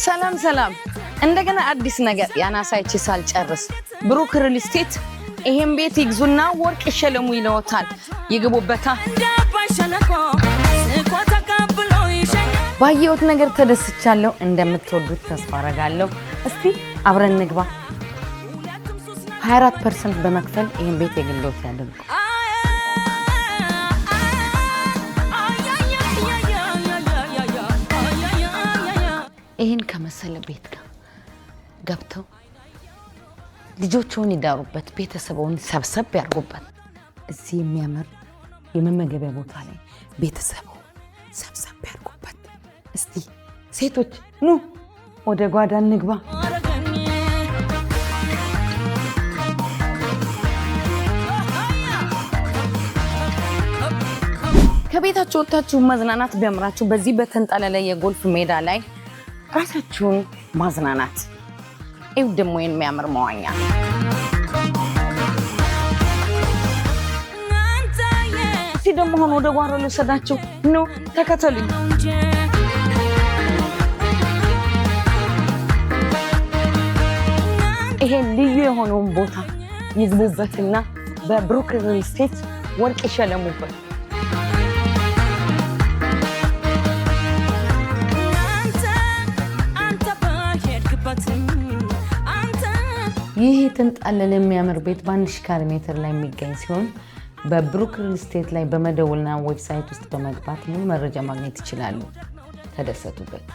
ሰላም ሰላም እንደገና አዲስ ነገር ያናሳይቺ ሳልጨርስ ብሩክ ሪል ስቴት ይሄን ቤት ይግዙና ወርቅ ይሸለሙ ይለውታል ይገቡበታ ባየሁት ነገር ተደስቻለሁ እንደምትወዱት ተስፋ አረጋለሁ እስቲ አብረን ንግባ 24% በመክፈል ይሄን ቤት የግሎት ያድርጉ ይሄን ከመሰለ ቤት ጋር ገብተው ልጆቹን ይዳሩበት ቤተሰቡን ሰብሰብ ያርጉበት እዚህ የሚያምር የመመገቢያ ቦታ ላይ ቤተሰቡ ሰብሰብ ያርጉበት እስቲ ሴቶች ኑ ወደ ጓዳ እንግባ ከቤታችሁ ወጣችሁ መዝናናት ቢያምራችሁ በዚህ በተንጣለለ የጎልፍ ሜዳ ላይ ራሳችሁን ማዝናናት ይው ደሞ የሚያምር መዋኛ ሲደሞ ሆኖ ወደ ጓሮ ልሰዳችሁ ኖ ተከተሉኝ ይሄ ልዩ የሆነውን ቦታ ይግቡበትና በብሩክ ሪል ስቴት ወርቅ ይሸለሙበት ይህ ተንጣለለ የሚያምር ቤት በ1000 ካሬ ሜትር ላይ የሚገኝ ሲሆን በብሩክ ሪል ስቴት ላይ በመደወልና ዌብሳይት ውስጥ በመግባት ሙሉ መረጃ ማግኘት ይችላሉ ተደሰቱበት